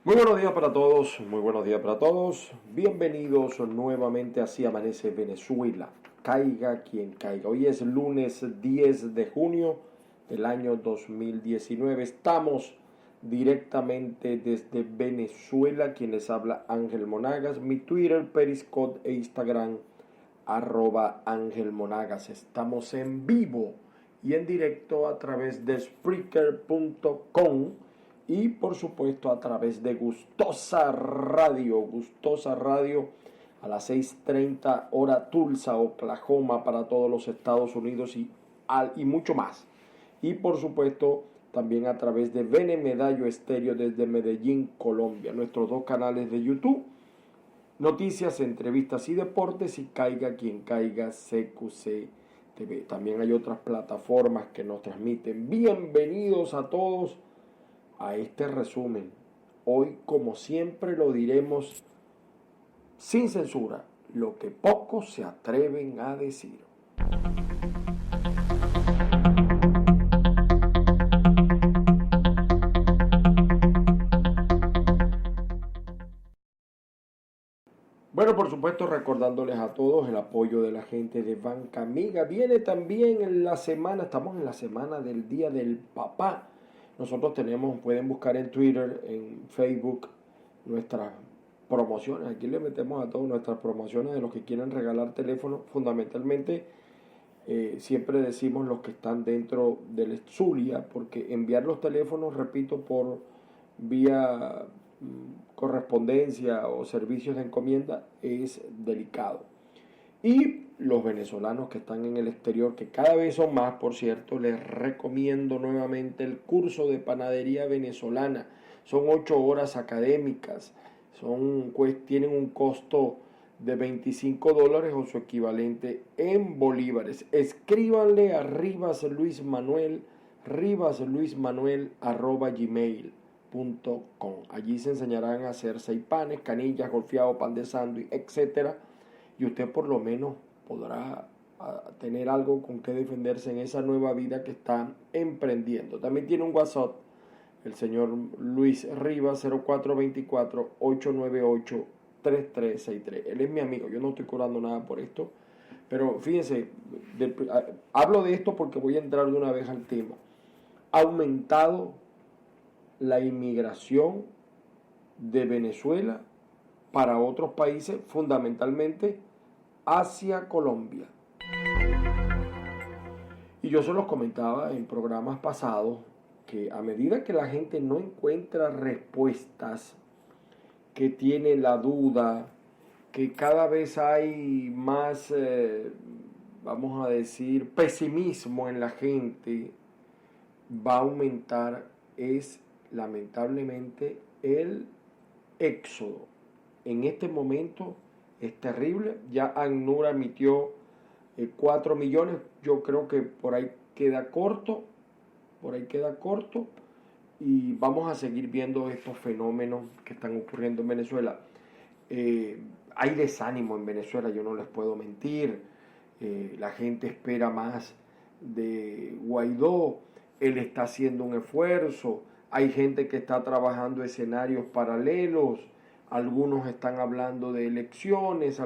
Muy buenos días para todos, muy buenos días para todos. Bienvenidos nuevamente a Así Amanece Venezuela. Caiga quien caiga. Hoy es lunes 10 de junio del año 2019. Estamos directamente desde Venezuela. Quien les habla, Ángel Monagas. Mi Twitter, Periscope e Instagram, @Ángel Monagas. Estamos en vivo y en directo a través de Spreaker.com y por supuesto a través de Gustosa Radio a las 6:30 hora Tulsa, Oklahoma, para todos los Estados Unidos y mucho más. Y por supuesto también a través de Bene Medallo Estéreo desde Medellín, Colombia. Nuestros dos canales de YouTube: Noticias, Entrevistas y Deportes, y Caiga quien caiga, CQC TV. También hay otras plataformas que nos transmiten. Bienvenidos a todos a este resumen. Hoy, como siempre, lo diremos sin censura, lo que pocos se atreven a decir. Bueno, por supuesto, recordándoles a todos el apoyo de la gente de Banca Amiga. Viene también en la semana, estamos en la semana del Día del Papá. Nosotros pueden buscar en Twitter, en Facebook, nuestras promociones. Aquí le metemos a todos nuestras promociones de los que quieren regalar teléfono. Fundamentalmente, siempre decimos los que están dentro del Zulia, porque enviar los teléfonos, repito, por vía correspondencia o servicios de encomienda es delicado. Y los venezolanos que están en el exterior, que cada vez son más, por cierto, les recomiendo nuevamente el curso de panadería venezolana. Son 8 horas académicas, tienen un costo de $25 o su equivalente en bolívares. Escríbanle a Rivas Luis Manuel, rivasluismanuel@gmail.com. Allí se enseñarán a hacer seipanes, canillas, golfeado, pan de sándwich, etcétera, y usted por lo menos podrá tener algo con que defenderse en esa nueva vida que está emprendiendo. También tiene un WhatsApp el señor Luis Rivas, 0424-898-3363. Él es mi amigo, yo no estoy cobrando nada por esto, pero fíjense, hablo de esto porque voy a entrar de una vez al tema. Ha aumentado la inmigración de Venezuela para otros países, fundamentalmente hacia Colombia. Y yo se los comentaba en programas pasados que a medida que la gente no encuentra respuestas, que tiene la duda, que cada vez hay más, vamos a decir, pesimismo en la gente, va a aumentar lamentablemente el éxodo. En este momento es terrible. Ya ANNUR emitió 4 millones. Yo creo que por ahí queda corto. Y vamos a seguir viendo estos fenómenos que están ocurriendo en Venezuela. Hay desánimo en Venezuela, yo no les puedo mentir. La gente espera más de Guaidó. Él está haciendo un esfuerzo. Hay gente que está trabajando escenarios paralelos. Algunos están hablando de elecciones,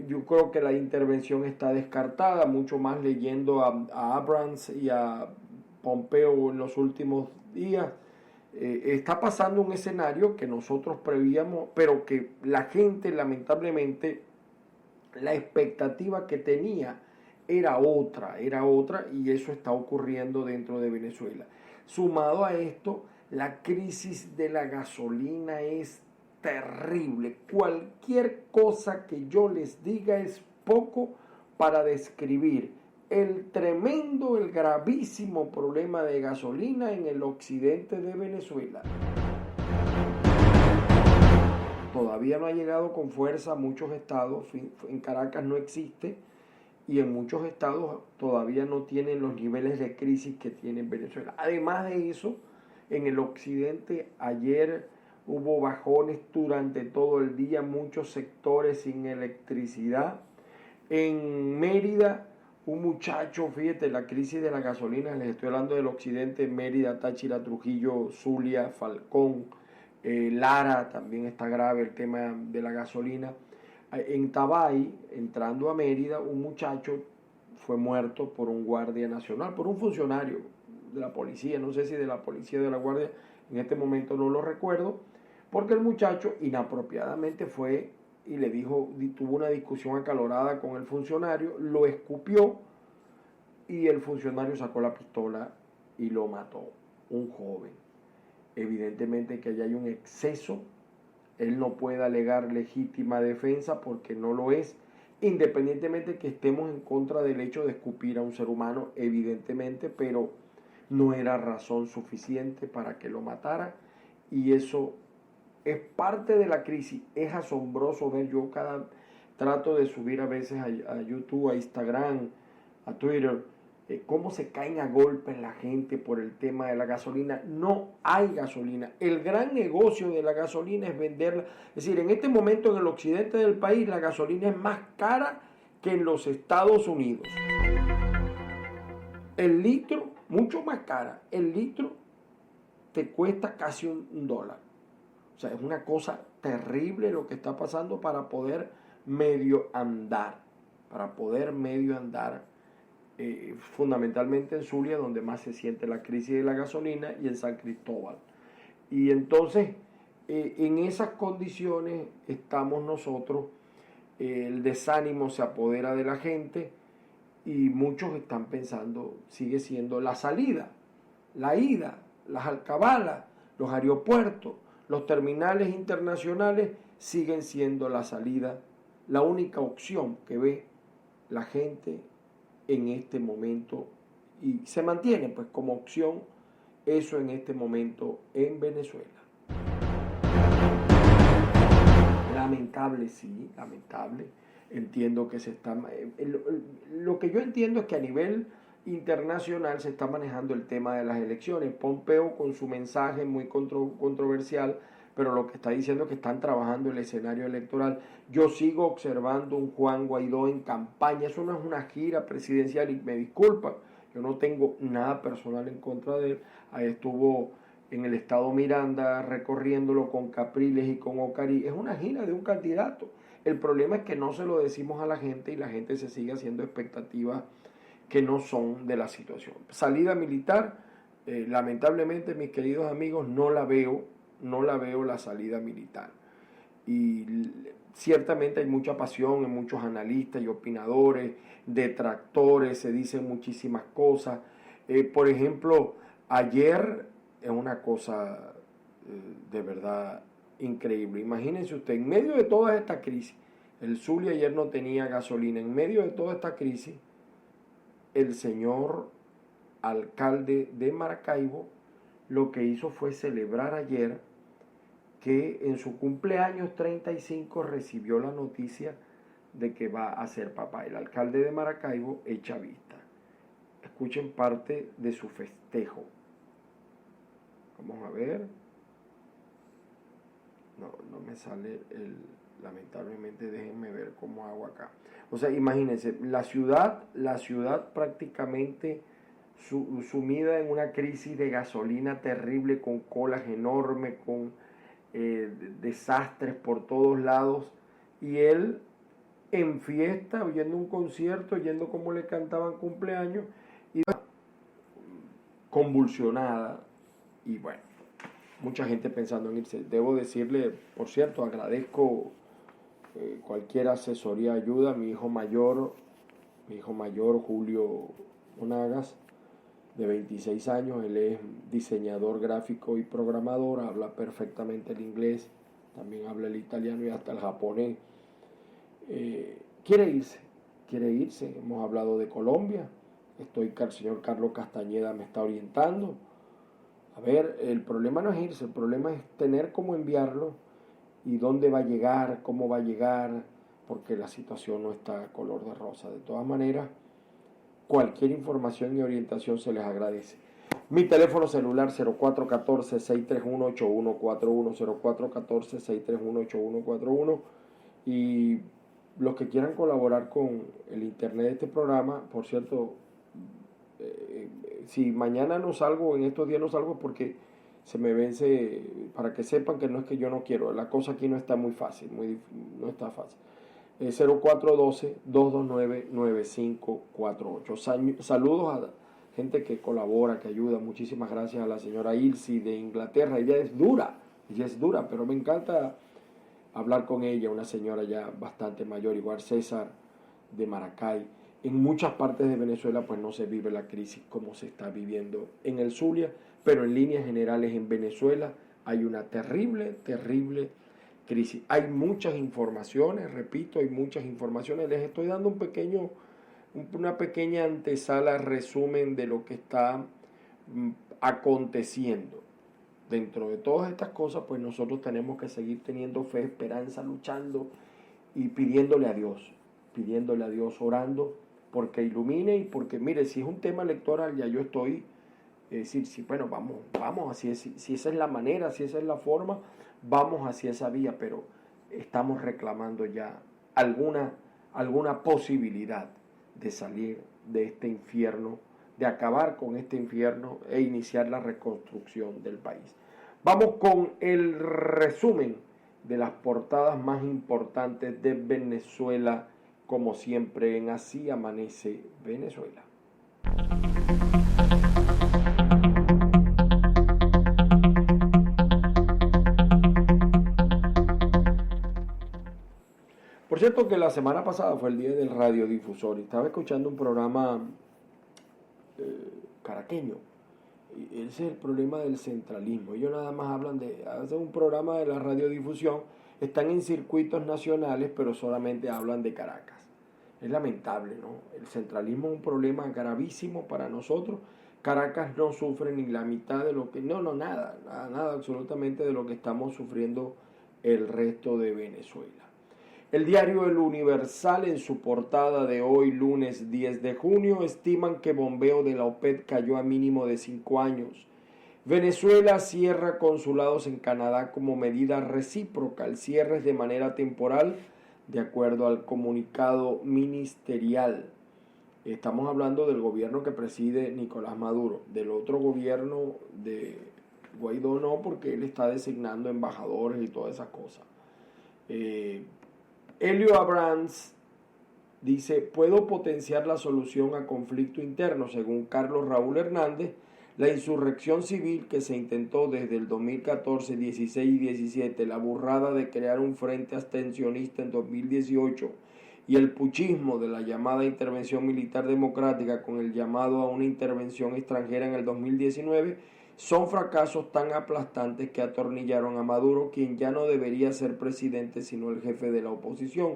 yo creo que la intervención está descartada, mucho más leyendo a Abrams y a Pompeo en los últimos días. Está pasando un escenario que nosotros prevíamos, pero que la gente, lamentablemente, la expectativa que tenía era otra, y eso está ocurriendo dentro de Venezuela. Sumado a esto, la crisis de la gasolina es terrible. Cualquier cosa que yo les diga es poco para describir el tremendo, el gravísimo problema de gasolina en el occidente de Venezuela. Todavía no ha llegado con fuerza a muchos estados. En Caracas no existe, y en muchos estados todavía no tienen los niveles de crisis que tiene Venezuela. Además de eso, en el occidente ayer hubo bajones durante todo el día, muchos sectores sin electricidad. En Mérida, un muchacho, fíjate, la crisis de la gasolina, les estoy hablando del occidente: Mérida, Táchira, Trujillo, Zulia, Falcón, Lara también está grave el tema de la gasolina. En Tabay, entrando a Mérida, un muchacho fue muerto por un guardia nacional, por un funcionario de la policía, no sé si de la policía o de la guardia, en este momento no lo recuerdo, porque el muchacho inapropiadamente fue y le dijo, tuvo una discusión acalorada con el funcionario, lo escupió y el funcionario sacó la pistola y lo mató, un joven. Evidentemente que allá hay un exceso, él no puede alegar legítima defensa porque no lo es, independientemente que estemos en contra del hecho de escupir a un ser humano, evidentemente, pero no era razón suficiente para que lo matara, y eso es parte de la crisis. Es asombroso ver, yo trato de subir a veces a YouTube, a Instagram, a Twitter, cómo se caen a golpes la gente por el tema de la gasolina. No hay gasolina. El gran negocio de la gasolina es venderla. Es decir, en este momento en el occidente del país la gasolina es más cara que en los Estados Unidos. El litro, mucho más cara. El litro te cuesta casi un dólar. O sea, es una cosa terrible lo que está pasando para poder medio andar. Para poder medio andar. Fundamentalmente en Zulia, donde más se siente la crisis de la gasolina, y en San Cristóbal. Y entonces, en esas condiciones estamos nosotros, el desánimo se apodera de la gente y muchos están pensando, sigue siendo la salida, la ida, las alcabalas, los aeropuertos, los terminales internacionales siguen siendo la salida, la única opción que ve la gente en este momento, y se mantiene pues como opción eso en este momento en Venezuela. Lamentable, sí, lamentable. Entiendo que se está... Lo que yo entiendo es que a nivel internacional se está manejando el tema de las elecciones. Pompeo con su mensaje muy controversial, pero lo que está diciendo es que están trabajando el escenario electoral. Yo sigo observando un Juan Guaidó en campaña. Eso no es una gira presidencial, y me disculpan, yo no tengo nada personal en contra de él. Ahí estuvo en el estado Miranda recorriéndolo con Capriles y con Ocarí. Es una gira de un candidato. El problema es que no se lo decimos a la gente y la gente se sigue haciendo expectativas que no son de la situación. Salida militar, lamentablemente, mis queridos amigos, no la veo la salida militar. Y ciertamente hay mucha pasión en muchos analistas y opinadores, detractores, se dicen muchísimas cosas. Por ejemplo, ayer es una cosa de verdad increíble. Imagínense usted, en medio de toda esta crisis, el Zulia ayer no tenía gasolina, en medio de toda esta crisis, el señor alcalde de Maracaibo lo que hizo fue celebrar ayer que en su cumpleaños 35 recibió la noticia de que va a ser papá. El alcalde de Maracaibo es chavista. Escuchen parte de su festejo. Vamos a ver. No me sale lamentablemente, déjenme ver cómo hago acá. O sea, imagínense, la ciudad prácticamente sumida en una crisis de gasolina terrible, con colas enormes, con desastres por todos lados, y él en fiesta, oyendo un concierto, oyendo cómo le cantaban cumpleaños, y convulsionada, y bueno, mucha gente pensando en irse. Debo decirle, por cierto, agradezco cualquier asesoría, ayuda. Mi hijo mayor, Julio Monagas, de 26 años, él es diseñador gráfico y programador, habla perfectamente el inglés, también habla el italiano y hasta el japonés. Quiere irse, hemos hablado de Colombia, el señor Carlos Castañeda me está orientando. A ver, el problema no es irse, el problema es tener cómo enviarlo y dónde va a llegar, cómo va a llegar, porque la situación no está color de rosa. De todas maneras, cualquier información y orientación se les agradece. Mi teléfono celular 0414-631-8141, 0414-631-8141, y los que quieran colaborar con el internet de este programa, por cierto, si mañana no salgo, en estos días no salgo, porque se me vence, para que sepan que no es que yo no quiero, la cosa aquí no está muy fácil, no está fácil. 0412-229-9548. Saludos a gente que colabora, que ayuda. Muchísimas gracias a la señora Ilsi de Inglaterra. Ella es dura, pero me encanta hablar con ella, una señora ya bastante mayor, igual César de Maracay. En muchas partes de Venezuela pues no se vive la crisis como se está viviendo en el Zulia, pero en líneas generales en Venezuela hay una terrible crisis. Hay muchas informaciones, repito, hay muchas informaciones. Les estoy dando una pequeña antesala, resumen de lo que está aconteciendo. Dentro de todas estas cosas, pues nosotros tenemos que seguir teniendo fe, esperanza, luchando y pidiéndole a Dios, orando, porque ilumine y porque, mire, si es un tema electoral, ya yo estoy, decir, sí, bueno, vamos, así es, si esa es la manera, si esa es la forma, vamos hacia esa vía, pero estamos reclamando ya alguna posibilidad de salir de este infierno, de acabar con este infierno e iniciar la reconstrucción del país. Vamos con el resumen de las portadas más importantes de Venezuela, como siempre en Así Amanece Venezuela. Por cierto que la semana pasada fue el día del radiodifusor y estaba escuchando un programa caraqueño. Y ese es el problema del centralismo. Ellos nada más hacen un programa de la radiodifusión, están en circuitos nacionales, pero solamente hablan de Caracas. Es lamentable, ¿no? El centralismo es un problema gravísimo para nosotros. Caracas no sufre ni la mitad de lo que... nada, absolutamente de lo que estamos sufriendo el resto de Venezuela. El diario El Universal, en su portada de hoy, lunes 10 de junio, estiman que bombeo de la OPEP cayó a mínimo de 5 años. Venezuela cierra consulados en Canadá como medida recíproca. El cierre es de manera temporal, de acuerdo al comunicado ministerial. Estamos hablando del gobierno que preside Nicolás Maduro. Del otro gobierno de Guaidó no, porque él está designando embajadores y todas esas cosas. Helio Abrams dice, puedo potenciar la solución a conflicto interno. Según Carlos Raúl Hernández, la insurrección civil que se intentó desde el 2014, 16 y 17, la burrada de crear un frente abstencionista en 2018 y el puchismo de la llamada intervención militar democrática con el llamado a una intervención extranjera en el 2019, son fracasos tan aplastantes que atornillaron a Maduro, quien ya no debería ser presidente sino el jefe de la oposición.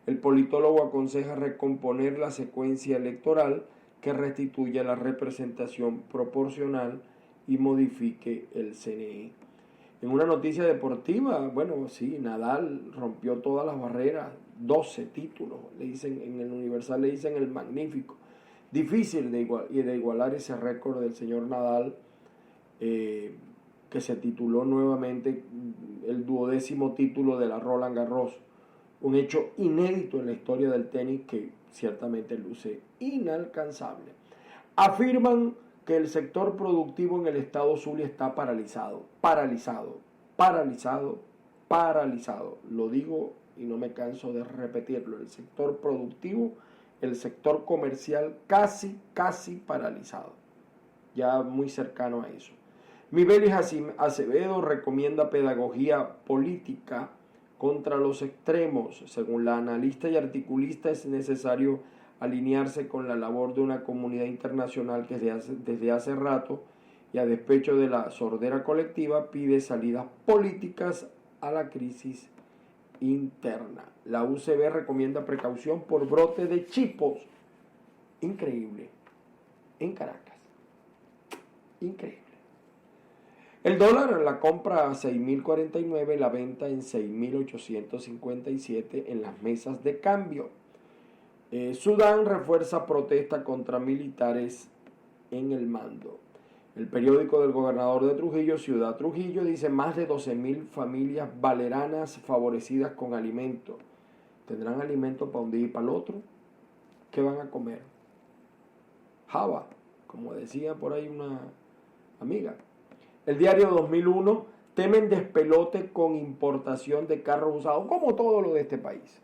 El politólogo aconseja recomponer la secuencia electoral que restituya la representación proporcional y modifique el CNE. En una noticia deportiva, bueno, sí, Nadal rompió todas las barreras, 12 títulos, le dicen en el Universal, le dicen el magnífico. Difícil de igualar ese récord del señor Nadal, que se tituló nuevamente el 12º título de la Roland Garros, un hecho inédito en la historia del tenis que ciertamente luce inalcanzable. Afirman que el sector productivo en el estado Zulia está paralizado. Lo digo y no me canso de repetirlo. El sector productivo, el sector comercial casi paralizado. Ya muy cercano a eso. Mibelis Acevedo recomienda pedagogía política contra los extremos. Según la analista y articulista, es necesario alinearse con la labor de una comunidad internacional que desde hace rato y a despecho de la sordera colectiva pide salidas políticas a la crisis interna. La UCB recomienda precaución por brote de chipos. Increíble. En Caracas. Increíble. El dólar, la compra a 6.049, la venta en 6.857 en las mesas de cambio. Sudán refuerza protesta contra militares en el mando. El periódico del gobernador de Trujillo, Ciudad Trujillo, dice más de 12.000 familias valeranas favorecidas con alimento. ¿Tendrán alimento para un día y para el otro? ¿Qué van a comer? Java, como decía por ahí una amiga. El diario 2001, temen despelote con importación de carros usados, como todo lo de este país.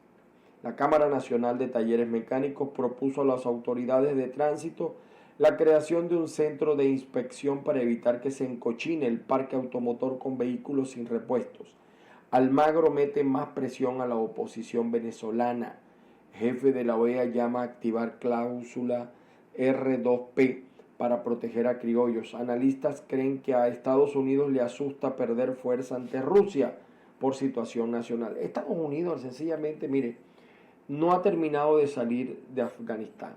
La Cámara Nacional de Talleres Mecánicos propuso a las autoridades de tránsito la creación de un centro de inspección para evitar que se encochine el parque automotor con vehículos sin repuestos. Almagro mete más presión a la oposición venezolana. Jefe de la OEA llama a activar cláusula R2P para proteger a criollos. Analistas creen que a Estados Unidos le asusta perder fuerza ante Rusia por situación nacional. Estados Unidos sencillamente, mire, no ha terminado de salir de Afganistán.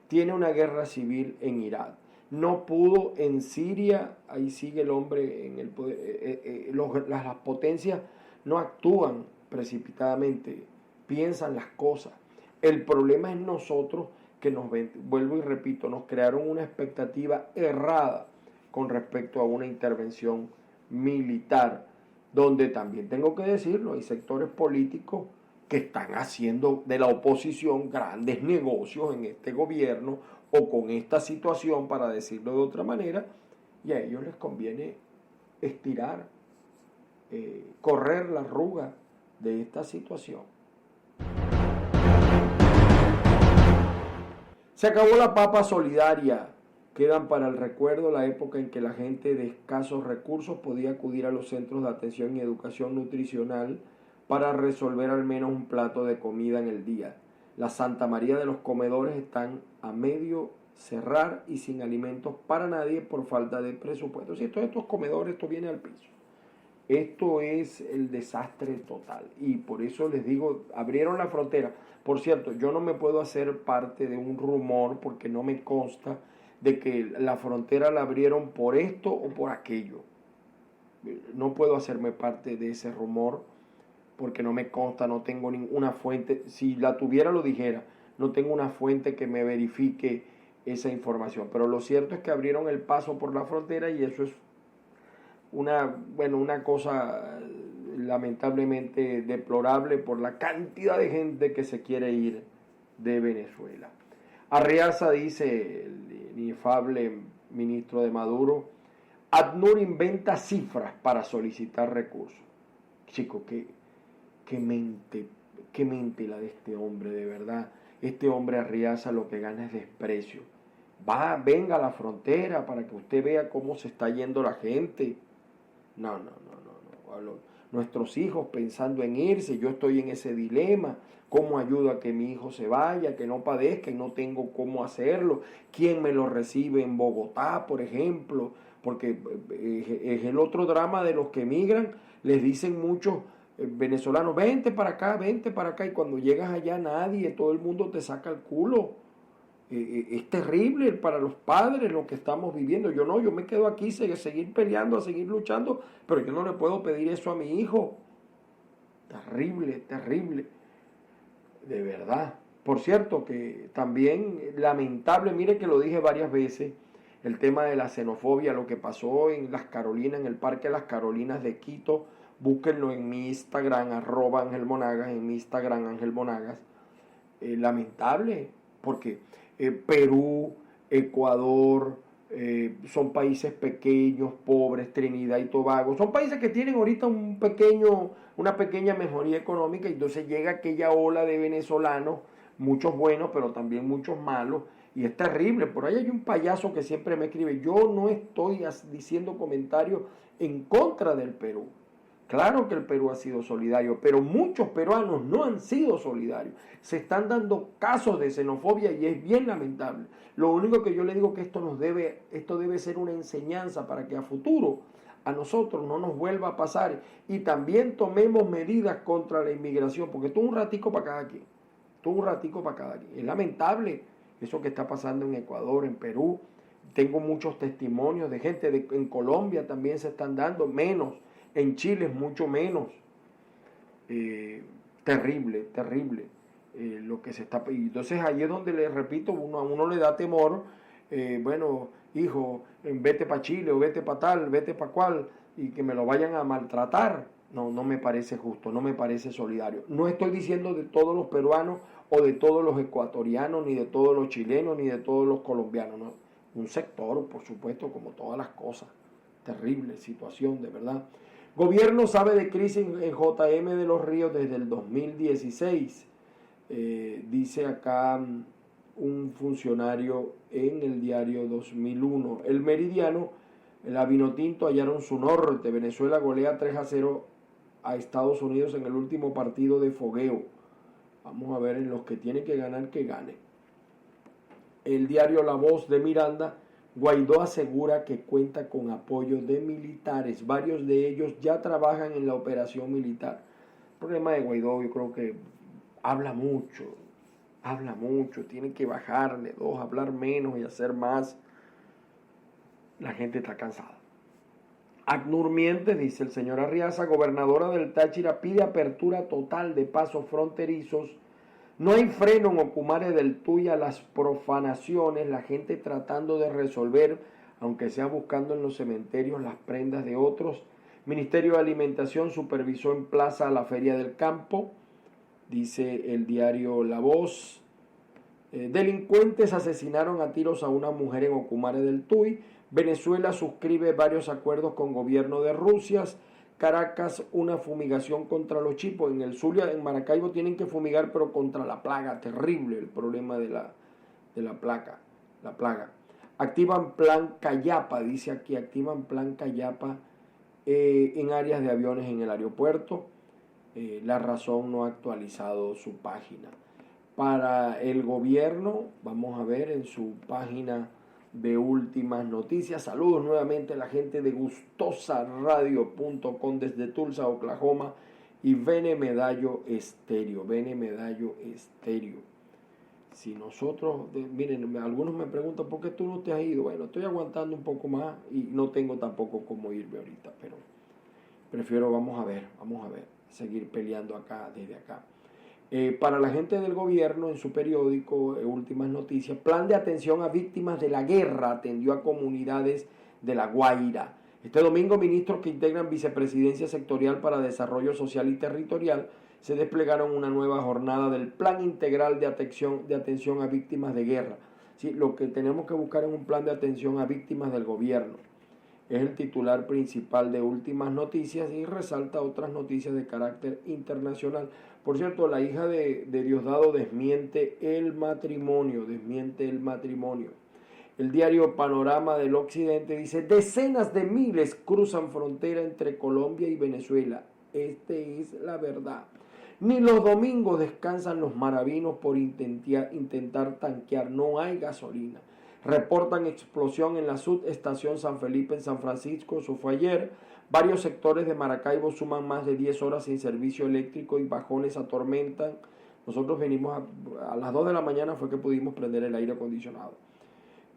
Tiene una guerra civil en Irak. No pudo en Siria, ahí sigue el hombre en el poder. Las potencias no actúan precipitadamente, piensan las cosas. El problema es nosotros que vuelvo y repito, nos crearon una expectativa errada con respecto a una intervención militar, donde también tengo que decirlo, hay sectores políticos que están haciendo de la oposición grandes negocios en este gobierno o con esta situación, para decirlo de otra manera, y a ellos les conviene estirar, correr la arruga de esta situación. Se acabó la papa solidaria. Quedan para el recuerdo la época en que la gente de escasos recursos podía acudir a los centros de atención y educación nutricional para resolver al menos un plato de comida en el día. La Santa María de los comedores están a medio cerrar y sin alimentos para nadie por falta de presupuesto. Si estos comedores, esto viene al piso. Esto es el desastre total, y por eso les digo, abrieron la frontera. Por cierto, yo no me puedo hacer parte de un rumor porque no me consta de que la frontera la abrieron por esto o por aquello. No puedo hacerme parte de ese rumor porque no me consta, no tengo ninguna fuente. Si la tuviera lo dijera, no tengo una fuente que me verifique esa información. Pero lo cierto es que abrieron el paso por la frontera, y eso es una cosa lamentablemente deplorable por la cantidad de gente que se quiere ir de Venezuela. Arriaza dice, el inefable ministro de Maduro, ACNUR inventa cifras para solicitar recursos. Chico, qué mente la de este hombre, de verdad. Este hombre Arriaza lo que gana es desprecio. Venga a la frontera para que usted vea cómo se está yendo la gente. No. Nuestros hijos pensando en irse, yo estoy en ese dilema. ¿Cómo ayudo a que mi hijo se vaya, que no padezca, y no tengo cómo hacerlo? ¿Quién me lo recibe en Bogotá, por ejemplo? Porque es el otro drama de los que emigran. Les dicen muchos venezolanos, vente para acá, y cuando llegas allá nadie, todo el mundo te saca el culo. Es terrible para los padres lo que estamos viviendo. Yo me quedo aquí, seguir peleando, a seguir luchando, pero yo no le puedo pedir eso a mi hijo. Terrible, de verdad. Por cierto, que también lamentable, mire que lo dije varias veces, el tema de la xenofobia, lo que pasó en Las Carolinas, en el Parque de las Carolinas de Quito. Búsquenlo en mi Instagram, @AngelMonagas, en mi Instagram, AngelMonagas. Lamentable, porque Perú, Ecuador, son países pequeños, pobres, Trinidad y Tobago, son países que tienen ahorita una pequeña mejoría económica, y entonces llega aquella ola de venezolanos, muchos buenos, pero también muchos malos, y es terrible. Por ahí hay un payaso que siempre me escribe, yo no estoy diciendo comentarios en contra del Perú. Claro que el Perú ha sido solidario, pero muchos peruanos no han sido solidarios. Se están dando casos de xenofobia y es bien lamentable. Lo único que yo le digo que esto debe ser una enseñanza para que a futuro a nosotros no nos vuelva a pasar, y también tomemos medidas contra la inmigración, porque esto es un ratico para cada quien. Es lamentable eso que está pasando en Ecuador, en Perú. Tengo muchos testimonios de gente en Colombia también se están dando, menos. En Chile es mucho menos. Terrible lo que se está. Entonces ahí es donde, le repito, a uno le da temor. Hijo, vete para Chile, o vete para tal, vete para cual, y que me lo vayan a maltratar. No me parece justo, no me parece solidario. No estoy diciendo de todos los peruanos o de todos los ecuatorianos, ni de todos los chilenos, ni de todos los colombianos. No. Un sector, por supuesto, como todas las cosas. terrible situación, de verdad. Gobierno sabe de crisis en JM de los Ríos desde el 2016. Dice acá un funcionario en el diario 2001. El Meridiano, la Vinotinto hallaron su norte. Venezuela golea 3-0 a Estados Unidos en el último partido de fogueo. Vamos a ver en los que tiene que ganar, que gane. El diario La Voz de Miranda, Guaidó asegura que cuenta con apoyo de militares. Varios de ellos ya trabajan en la operación militar. El problema de Guaidó, yo creo que habla mucho, tiene que bajarle dos, hablar menos y hacer más. La gente está cansada. ACNUR miente, dice el señor Arriaza, gobernadora del Táchira pide apertura total de pasos fronterizos. No hay freno en Ocumare del Tuy a las profanaciones, la gente tratando de resolver, aunque sea buscando en los cementerios las prendas de otros. Ministerio de Alimentación supervisó en plaza la Feria del Campo, dice el diario La Voz. Delincuentes asesinaron a tiros a una mujer en Ocumare del Tuy. Venezuela suscribe varios acuerdos con gobierno de Rusia. Caracas, una fumigación contra los chipos. En el Zulia, en Maracaibo, tienen que fumigar, pero contra la plaga. Terrible el problema de la plaga. Activan plan Cayapa, dice aquí, activan plan Cayapa en áreas de aviones en el aeropuerto. La Razón no ha actualizado su página. Para el gobierno, vamos a ver en su página de últimas noticias. Saludos nuevamente a la gente de gustosaradio.com desde Tulsa, Oklahoma, y Bene Medallo Estéreo. Si nosotros, miren, algunos me preguntan ¿por qué tú no te has ido? Bueno, estoy aguantando un poco más y no tengo tampoco cómo irme ahorita, pero prefiero, vamos a ver, seguir peleando acá, desde acá. Para la gente del gobierno, en su periódico, Últimas Noticias, plan de atención a víctimas de la guerra atendió a comunidades de La Guaira. Este domingo, ministros que integran Vicepresidencia Sectorial para Desarrollo Social y Territorial se desplegaron una nueva jornada del Plan Integral de Atención a Víctimas de Guerra. ¿Sí? Lo que tenemos que buscar es un plan de atención a víctimas del gobierno. Es el titular principal de Últimas Noticias y resalta otras noticias de carácter internacional. Por cierto, la hija de Diosdado desmiente el matrimonio. El diario Panorama del Occidente dice, decenas de miles cruzan frontera entre Colombia y Venezuela. Esta es la verdad. Ni los domingos descansan los maravinos por intentar tanquear. No hay gasolina. Reportan explosión en la subestación San Felipe en San Francisco, eso fue ayer. Varios sectores de Maracaibo suman más de 10 horas sin servicio eléctrico y bajones atormentan. Nosotros venimos a las 2 de la mañana fue que pudimos prender el aire acondicionado,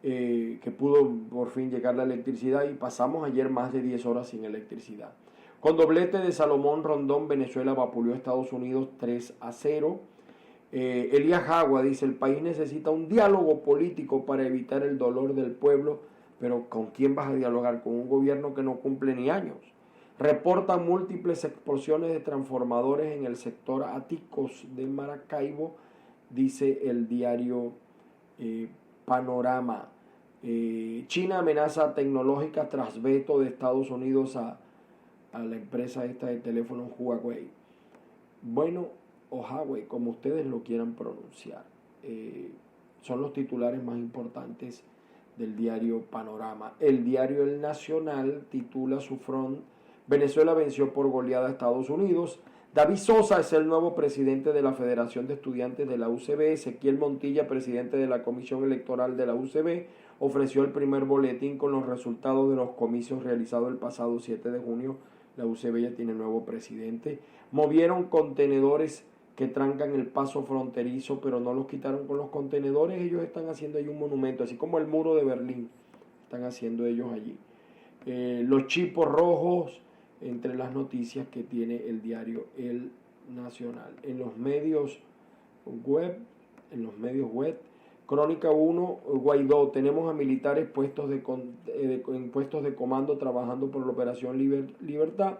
que pudo por fin llegar la electricidad, y pasamos ayer más de 10 horas sin electricidad. Con doblete de Salomón Rondón, Venezuela vapuleó a Estados Unidos 3-0. Elías Jagua dice, el país necesita un diálogo político para evitar el dolor del pueblo, pero ¿con quién vas a dialogar? Con un gobierno que no cumple ni años. Reportan múltiples explosiones de transformadores en el sector Aticos de Maracaibo, dice el diario Panorama. China amenaza tecnológica tras veto de Estados Unidos a la empresa esta de teléfonos Huawei. Bueno, o Huawei, como ustedes lo quieran pronunciar. Son los titulares más importantes del diario Panorama. El diario El Nacional titula su front, Venezuela venció por goleada a Estados Unidos. David Sosa es el nuevo presidente de la Federación de Estudiantes de la UCB. Ezequiel Montilla, presidente de la Comisión Electoral de la UCB, ofreció el primer boletín con los resultados de los comicios realizados el pasado 7 de junio. La UCB ya tiene nuevo presidente. Movieron contenedores que trancan el paso fronterizo, pero no los quitaron con los contenedores. Ellos están haciendo ahí un monumento, así como el muro de Berlín, están haciendo ellos allí. Los chipos rojos, entre las noticias que tiene el diario El Nacional. En los medios web, Crónica 1, Guaidó, tenemos a militares en puestos de comando trabajando por la Operación Libertad.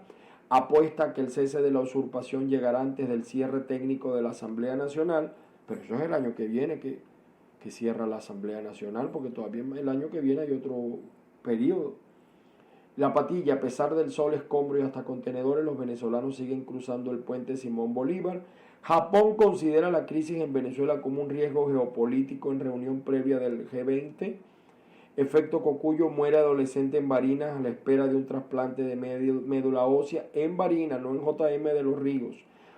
Apuesta que el cese de la usurpación llegará antes del cierre técnico de la Asamblea Nacional, pero eso es el año que viene que cierra la Asamblea Nacional, porque todavía el año que viene hay otro periodo. La Patilla, a pesar del sol, escombro y hasta contenedores, los venezolanos siguen cruzando el puente Simón Bolívar. Japón considera la crisis en Venezuela como un riesgo geopolítico en reunión previa del G20. Efecto Cocuyo, muere adolescente en Barinas a la espera de un trasplante de médula ósea en Barinas, no en JM de los Ríos.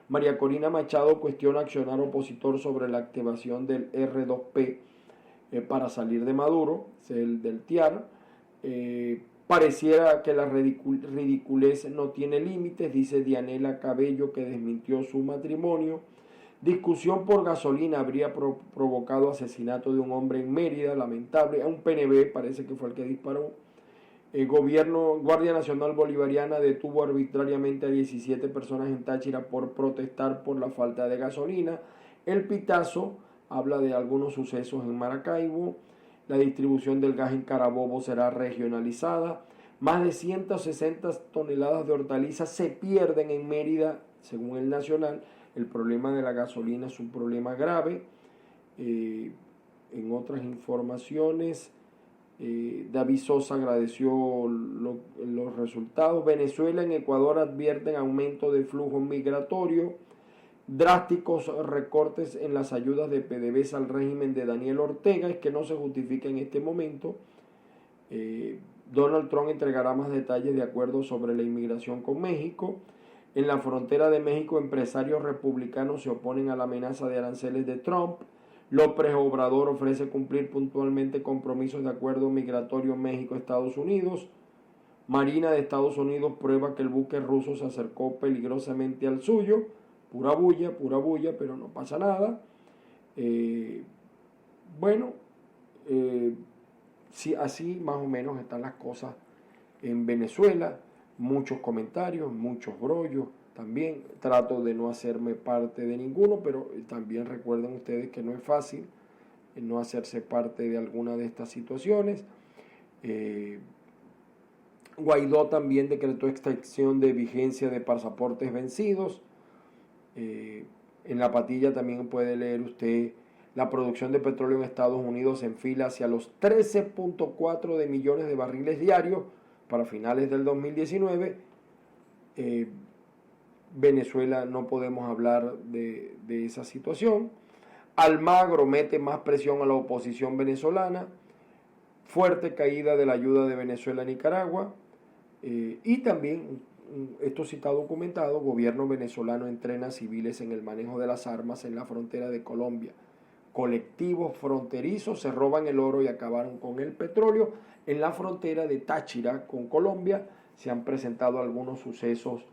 María Corina Machado cuestiona accionar opositor sobre la activación del R2P para salir de Maduro, es el del TIAR. Pareciera que la ridiculez no tiene límites, dice Dianela Cabello, que desmintió su matrimonio. Discusión por gasolina habría provocado asesinato de un hombre en Mérida, lamentable. A un PNV parece que fue el que disparó. El Guardia Nacional Bolivariana detuvo arbitrariamente a 17 personas en Táchira por protestar por la falta de gasolina. El Pitazo habla de algunos sucesos en Maracaibo. La distribución del gas en Carabobo será regionalizada. Más de 160 toneladas de hortalizas se pierden en Mérida, según el Nacional. El problema de la gasolina es un problema grave. En otras informaciones, David Sosa agradeció los resultados. Venezuela y Ecuador advierten aumento de flujo migratorio. Drásticos recortes en las ayudas de PDVSA al régimen de Daniel Ortega, es que no se justifica en este momento. Donald Trump entregará más detalles de acuerdo sobre la inmigración con México. En la frontera de México, empresarios republicanos se oponen a la amenaza de aranceles de Trump. López Obrador ofrece cumplir puntualmente compromisos de acuerdo migratorio México-Estados Unidos. Marina de Estados Unidos prueba que el buque ruso se acercó peligrosamente al suyo. Pura bulla, pero no pasa nada. Sí, así más o menos están las cosas en Venezuela. Muchos comentarios, muchos brollos. También trato de no hacerme parte de ninguno, pero también recuerden ustedes que no es fácil no hacerse parte de alguna de estas situaciones. Guaidó también decretó extensión de vigencia de pasaportes vencidos. En La Patilla también puede leer usted: la producción de petróleo en Estados Unidos se enfila hacia los 13.4 de millones de barriles diarios para finales del 2019. Venezuela no podemos hablar de esa situación. Almagro mete más presión a la oposición venezolana. Fuerte caída de la ayuda de Venezuela a Nicaragua. Y también, esto sí está documentado, gobierno venezolano entrena civiles en el manejo de las armas en la frontera de Colombia. Colectivos fronterizos se roban el oro y acabaron con el petróleo. En la frontera de Táchira con Colombia se han presentado algunos sucesos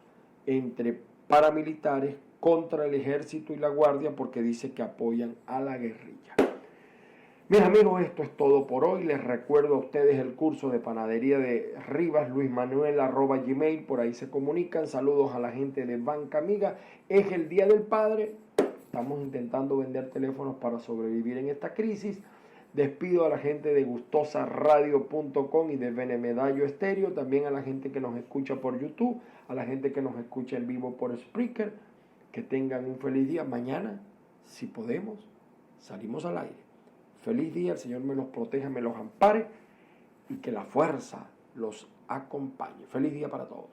entre paramilitares contra el ejército y la guardia, porque dice que apoyan a la guerrilla. Mis amigos, esto es todo por hoy. Les recuerdo a ustedes el curso de panadería de Rivas, luismanuel@gmail, por ahí se comunican. Saludos a la gente de Banca Amiga. Es el Día del Padre. Estamos intentando vender teléfonos para sobrevivir en esta crisis. Despido a la gente de gustosaradio.com y de Benemedallo Estéreo, también a la gente que nos escucha por YouTube, a la gente que nos escucha en vivo por Spreaker. Que tengan un feliz día. Mañana, si podemos, salimos al aire. Feliz día, el Señor me los proteja, me los ampare y que la fuerza los acompañe. Feliz día para todos.